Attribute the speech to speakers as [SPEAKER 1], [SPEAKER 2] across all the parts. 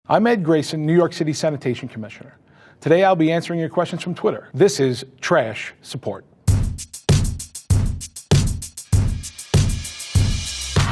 [SPEAKER 1] I'm Ed Grayson, New York City Sanitation Commissioner. Today I'll be answering your questions from Twitter. This is Trash Support.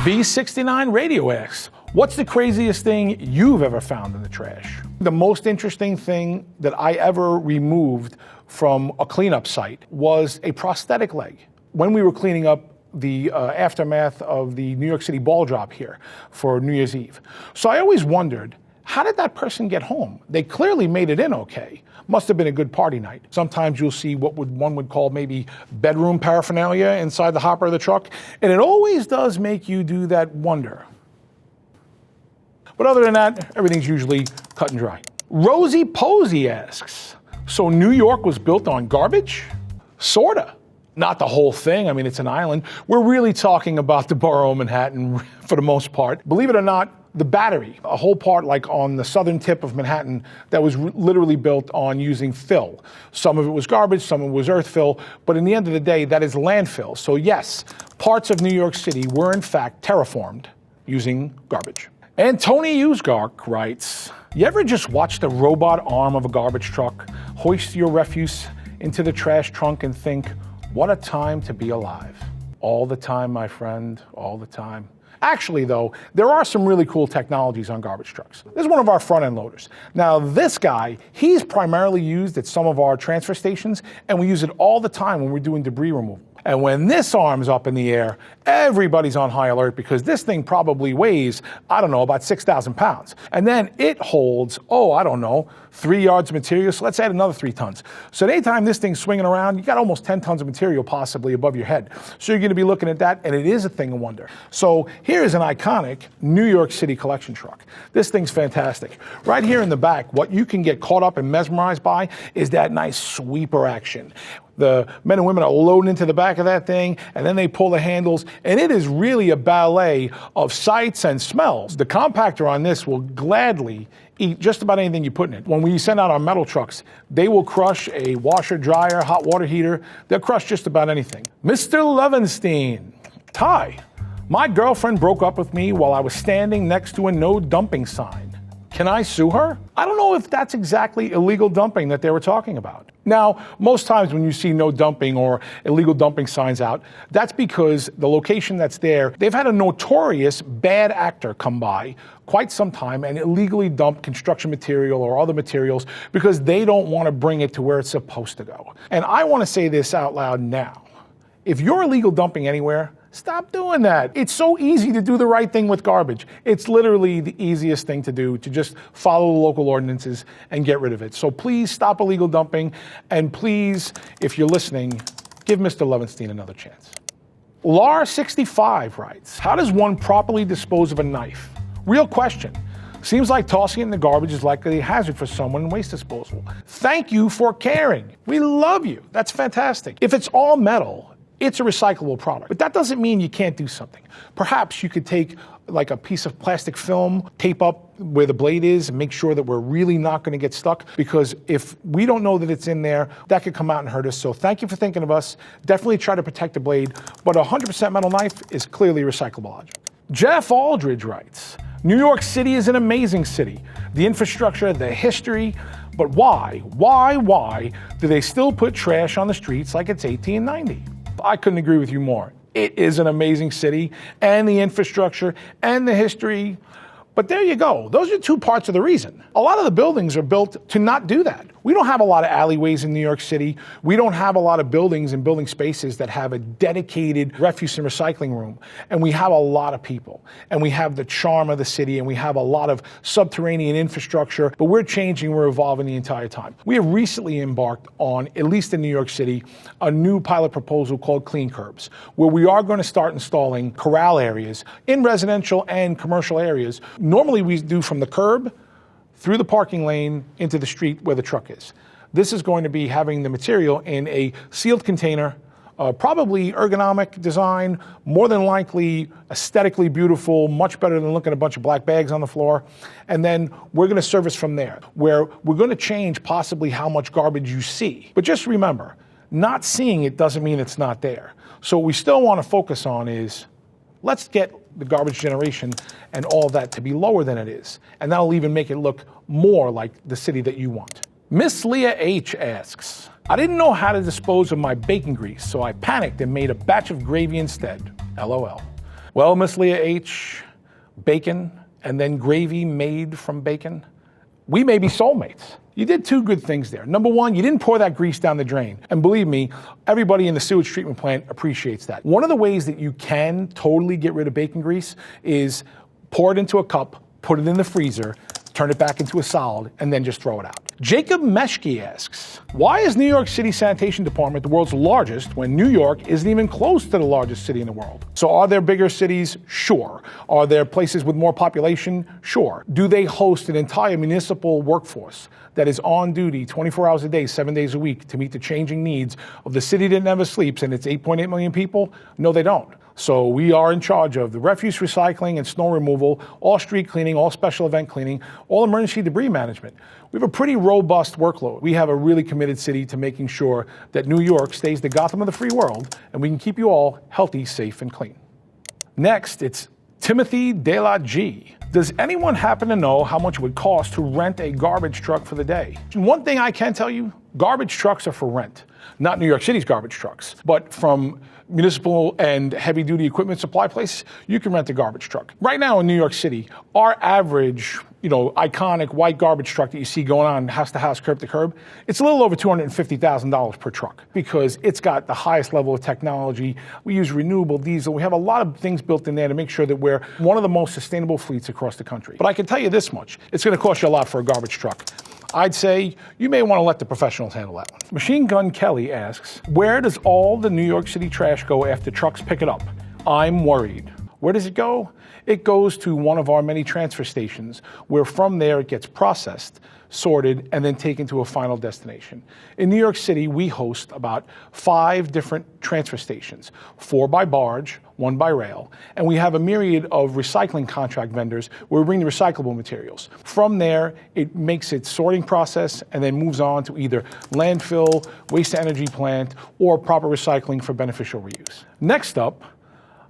[SPEAKER 1] B69 Radio asks, what's the craziest thing you've ever found in the trash? The most interesting thing that I ever removed from a cleanup site was a prosthetic leg. When we were cleaning up the aftermath of the New York City ball drop here for New Year's Eve. So I always wondered, how did that person get home? They clearly made it in okay. Must have been a good party night. Sometimes you'll see what one would call maybe bedroom paraphernalia inside the hopper of the truck, and it always does make you do that wonder. But other than that, everything's usually cut and dry. Rosie Posey asks, so New York was built on garbage? Sorta. Not the whole thing. I mean, it's an island. We're really talking about the borough of Manhattan for the most part. Believe it or not, the Battery, a whole part like on the southern tip of Manhattan that was literally built on using fill. Some of it was garbage, some of it was earth fill, but in the end of the day, that is landfill. So yes, parts of New York City were in fact terraformed using garbage. And Tony Usgark writes, you ever just watch the robot arm of a garbage truck hoist your refuse into the trash trunk and think, what a time to be alive? All the time, my friend, all the time. Actually, though, there are some really cool technologies on garbage trucks. This is one of our front-end loaders. Now, this guy, he's primarily used at some of our transfer stations, and we use it all the time when we're doing debris removal. And when this arm's up in the air, everybody's on high alert because this thing probably weighs, I don't know, about 6,000 pounds. And then it holds, 3 yards of material, so let's add another 3 tons. So anytime this thing's swinging around, you got almost 10 tons of material possibly above your head. So you're gonna be looking at that, and it is a thing of wonder. So here's an iconic New York City collection truck. This thing's fantastic. Right here in the back, what you can get caught up and mesmerized by is that nice sweeper action. The men and women are loading into the back of that thing, and then they pull the handles, and it is really a ballet of sights and smells. The compactor on this will gladly eat just about anything you put in it. When we send out our metal trucks, they will crush a washer, dryer, hot water heater. They'll crush just about anything. Mr. Levenstein, Ty, my girlfriend broke up with me while I was standing next to a no dumping sign. Can I sue her? I don't know if that's exactly illegal dumping that they were talking about. Now, most times when you see no dumping or illegal dumping signs out, that's because the location that's there, they've had a notorious bad actor come by quite some time and illegally dump construction material or other materials because they don't want to bring it to where it's supposed to go. And I want to say this out loud now. If you're illegal dumping anywhere, stop doing that. It's so easy to do the right thing with garbage. It's literally the easiest thing to do, to just follow the local ordinances and get rid of it. So please stop illegal dumping, and please, if you're listening, give Mr. Levenstein another chance. Lar65 writes, how does one properly dispose of a knife? Real question. Seems like tossing it in the garbage is likely a hazard for someone in waste disposal. Thank you for caring. We love you. That's fantastic. If it's all metal, it's a recyclable product, but that doesn't mean you can't do something. Perhaps you could take like a piece of plastic film, tape up where the blade is, and make sure that we're really not going to get stuck, because if we don't know that it's in there, that could come out and hurt us. So thank you for thinking of us. Definitely try to protect the blade, but a 100% metal knife is clearly recyclable object. Jeff Aldridge writes, New York City is an amazing city. The infrastructure, the history, but why do they still put trash on the streets like it's 1890? I couldn't agree with you more. It is an amazing city, and the infrastructure and the history. But there you go. Those are 2 parts of the reason. A lot of the buildings are built to not do that. We don't have a lot of alleyways in New York City. We don't have a lot of buildings and building spaces that have a dedicated refuse and recycling room. And we have a lot of people. And we have the charm of the city, and we have a lot of subterranean infrastructure. But we're changing, we're evolving the entire time. We have recently embarked on, at least in New York City, a new pilot proposal called Clean Curbs, where we are going to start installing corral areas in residential and commercial areas. Normally we do from the curb through the parking lane into the street where the truck is. This is going to be having the material in a sealed container, probably ergonomic design, more than likely aesthetically beautiful, much better than looking at a bunch of black bags on the floor. And then we're going to service from there, where we're going to change possibly how much garbage you see. But just remember, not seeing it doesn't mean it's not there. So what we still want to focus on is Let's get the garbage generation and all that to be lower than it is. And that'll even make it look more like the city that you want. Miss Leah H asks, I didn't know how to dispose of my bacon grease, so I panicked and made a batch of gravy instead. LOL. Well, Miss Leah H, bacon and then gravy made from bacon, we may be soulmates. You did two good things there. Number one, you didn't pour that grease down the drain. And believe me, everybody in the sewage treatment plant appreciates that. One of the ways that you can totally get rid of bacon grease is pour it into a cup, put it in the freezer, turn it back into a solid, and then just throw it out. Jacob Meshke asks, why is New York City Sanitation Department the world's largest when New York isn't even close to the largest city in the world? So are there bigger cities? Sure. Are there places with more population? Sure. Do they host an entire municipal workforce that is on duty 24 hours a day, 7 days a week to meet the changing needs of the city that never sleeps and its 8.8 million people? No, they don't. So we are in charge of the refuse recycling and snow removal, all street cleaning, all special event cleaning, all emergency debris management. We have a pretty robust workload. We have a really committed city to making sure that New York stays the Gotham of the free world and we can keep you all healthy, safe, and clean. Next, it's Timothy De La G. Does anyone happen to know how much it would cost to rent a garbage truck for the day? And one thing I can tell you, garbage trucks are for rent. Not New York City's garbage trucks, but from municipal and heavy-duty equipment supply places, you can rent a garbage truck. Right now in New York City, our average, iconic white garbage truck that you see going on house to house, curb to curb, it's a little over $250,000 per truck because it's got the highest level of technology. We use renewable diesel. We have a lot of things built in there to make sure that we're one of the most sustainable fleets across the country. But I can tell you this much, it's going to cost you a lot for a garbage truck. I'd say you may want to let the professionals handle that one. Machine Gun Kelly asks, where does all the New York City trash go after trucks pick it up? I'm worried. Where does it go? It goes to one of our many transfer stations, where from there it gets processed, sorted, and then taken to a final destination. In New York City, we host about 5 different transfer stations, 4 by barge, 1 by rail, and we have a myriad of recycling contract vendors where we bring the recyclable materials. From there, it makes its sorting process and then moves on to either landfill, waste-to-energy plant, or proper recycling for beneficial reuse. Next up,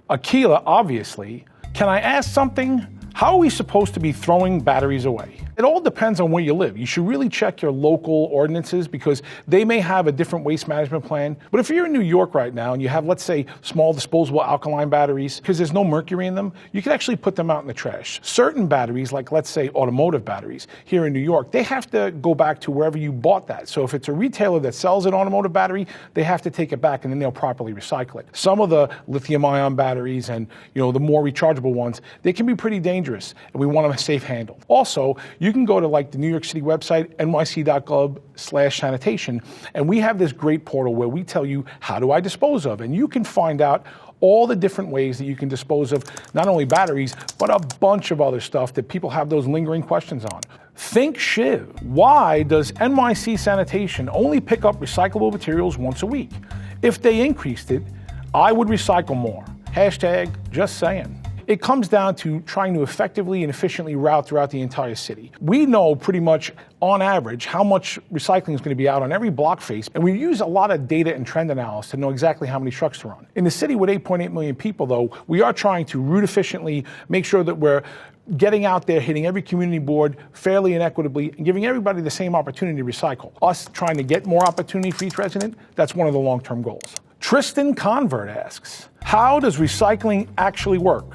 [SPEAKER 1] Akila, obviously. Can I ask something? How are we supposed to be throwing batteries away? It all depends on where you live. You should really check your local ordinances because they may have a different waste management plan. But if you're in New York right now and you have, let's say, small disposable alkaline batteries, because there's no mercury in them, you can actually put them out in the trash. Certain batteries, like let's say automotive batteries here in New York, they have to go back to wherever you bought that. So if it's a retailer that sells an automotive battery, they have to take it back and then they'll properly recycle it. Some of the lithium-ion batteries and the more rechargeable ones, they can be pretty dangerous and we want them safe handled. Also, you can go to like the New York City website, nyc.gov/sanitation, and we have this great portal where we tell you, how do I dispose of? And you can find out all the different ways that you can dispose of not only batteries, but a bunch of other stuff that people have those lingering questions on. Think Shiv. Why does NYC Sanitation only pick up recyclable materials once a week? If they increased it, I would recycle more. #just saying. It comes down to trying to effectively and efficiently route throughout the entire city. We know pretty much on average how much recycling is going to be out on every block face, and we use a lot of data and trend analysis to know exactly how many trucks are on. In the city with 8.8 million people, though, we are trying to route efficiently, make sure that we're getting out there, hitting every community board fairly and equitably, and giving everybody the same opportunity to recycle. Us trying to get more opportunity for each resident, that's one of the long-term goals. Tristan Convert asks, how does recycling actually work?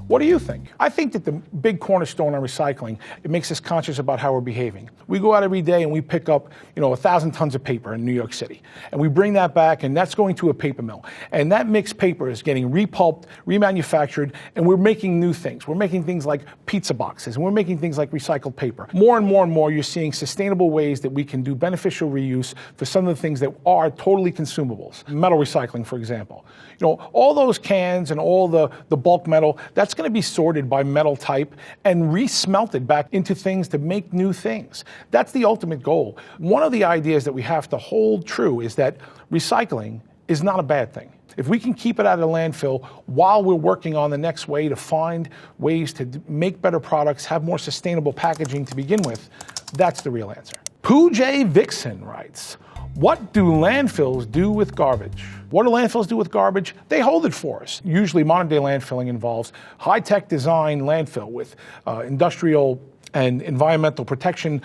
[SPEAKER 1] What do you think? I think that the big cornerstone on recycling, it makes us conscious about how we're behaving. We go out every day and we pick up, 1,000 tons of paper in New York City. And we bring that back and that's going to a paper mill. And that mixed paper is getting repulped, remanufactured, and we're making new things. We're making things like pizza boxes and we're making things like recycled paper. More and more, you're seeing sustainable ways that we can do beneficial reuse for some of the things that are totally consumables. Metal recycling, for example. All those cans and all the bulk metal, that's going to be sorted by metal type and resmelted back into things to make new things. That's the ultimate goal. One of the ideas that we have to hold true is that recycling is not a bad thing. If we can keep it out of the landfill while we're working on the next way to find ways to make better products, have more sustainable packaging to begin with, that's the real answer. Pooh J. Vixen writes, What do landfills do with garbage? What do landfills do with garbage? They hold it for us. Usually modern day landfilling involves high-tech design landfill with industrial and environmental protection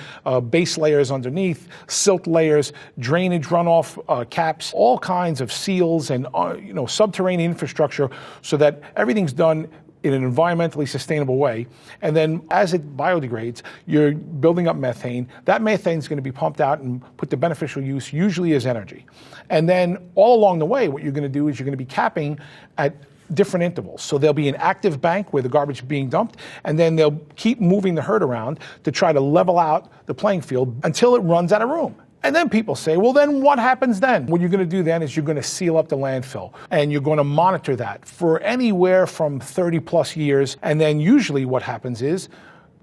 [SPEAKER 1] base layers underneath, silt layers, drainage runoff caps, all kinds of seals and subterranean infrastructure so that everything's done in an environmentally sustainable way. And then as it biodegrades, you're building up methane. That methane is going to be pumped out and put to beneficial use, usually as energy. And then all along the way, what you're going to do is you're going to be capping at different intervals. So there'll be an active bank where the garbage is being dumped, and then they'll keep moving the herd around to try to level out the playing field until it runs out of room. And then people say, well, then what happens then? What you're going to do then is you're going to seal up the landfill, and you're going to monitor that for anywhere from 30 plus years. And then usually what happens is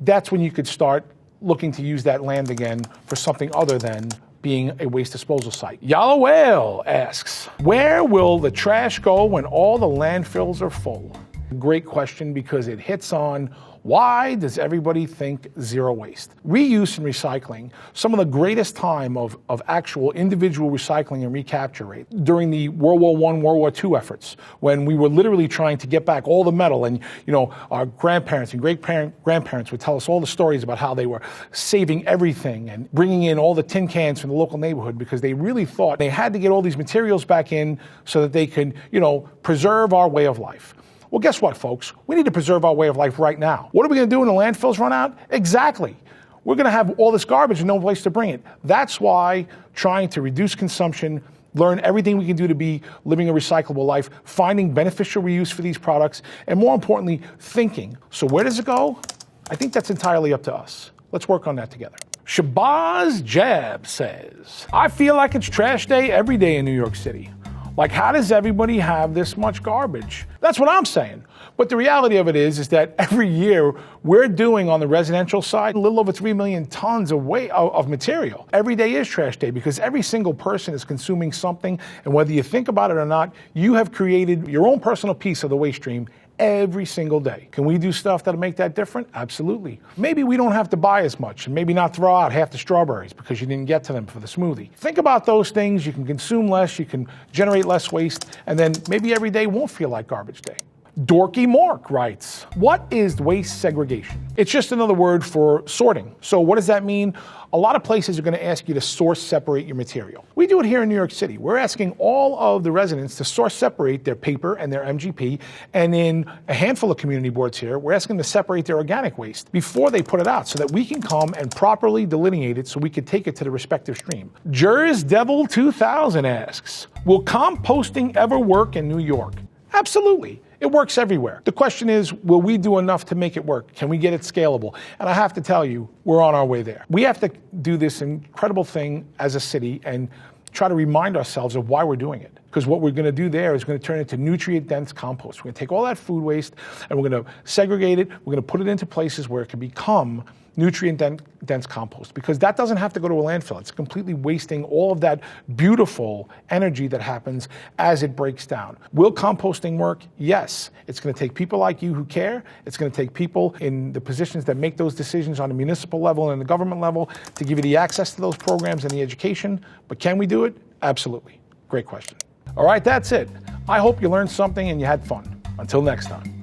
[SPEAKER 1] that's when you could start looking to use that land again for something other than being a waste disposal site. Yalla Whale asks, where will the trash go when all the landfills are full? Great question, because it hits on why does everybody think zero waste? Reuse and recycling, some of the greatest time of actual individual recycling and recapture rate during the World War I, World War II efforts, when we were literally trying to get back all the metal, and our grandparents and great-grandparents would tell us all the stories about how they were saving everything and bringing in all the tin cans from the local neighborhood because they really thought they had to get all these materials back in so that they could, preserve our way of life. Well, guess what, folks? We need to preserve our way of life right now. What are we going to do when the landfills run out? Exactly. We're going to have all this garbage and no place to bring it. That's why trying to reduce consumption, learn everything we can do to be living a recyclable life, finding beneficial reuse for these products, and more importantly, thinking. So where does it go? I think that's entirely up to us. Let's work on that together. Shabazz Jab says, I feel like it's trash day every day in New York City. Like, how does everybody have this much garbage? That's what I'm saying. But the reality of it is that every year we're doing on the residential side a little over 3 million tons of material. Every day is trash day because every single person is consuming something. And whether you think about it or not, you have created your own personal piece of the waste stream every single day. Can we do stuff that'll make that different? Absolutely. Maybe we don't have to buy as much and maybe not throw out half the strawberries because you didn't get to them for the smoothie. Think about those things. You can consume less, you can generate less waste, and then maybe every day won't feel like garbage day. Dorky Mork writes, what is waste segregation? It's just another word for sorting. So what does that mean? A lot of places are going to ask you to source separate your material. We do it here in New York City. We're asking all of the residents to source separate their paper and their MGP. And in a handful of community boards here, we're asking them to separate their organic waste before they put it out so that we can come and properly delineate it so we can take it to the respective stream. Jers Devil 2000 asks, will composting ever work in New York? Absolutely. It works everywhere. The question is, will we do enough to make it work? Can we get it scalable? And I have to tell you, we're on our way there. We have to do this incredible thing as a city and try to remind ourselves of why we're doing it. Because what we're going to do there is going to turn it into nutrient-dense compost. We're going to take all that food waste and we're going to segregate it. We're going to put it into places where it can become nutrient-dense compost, because that doesn't have to go to a landfill. It's completely wasting all of that beautiful energy that happens as it breaks down. Will composting work? Yes. It's going to take people like you who care. It's going to take people in the positions that make those decisions on the municipal level and the government level to give you the access to those programs and the education. But can we do it? Absolutely. Great question. All right, that's it. I hope you learned something and you had fun. Until next time.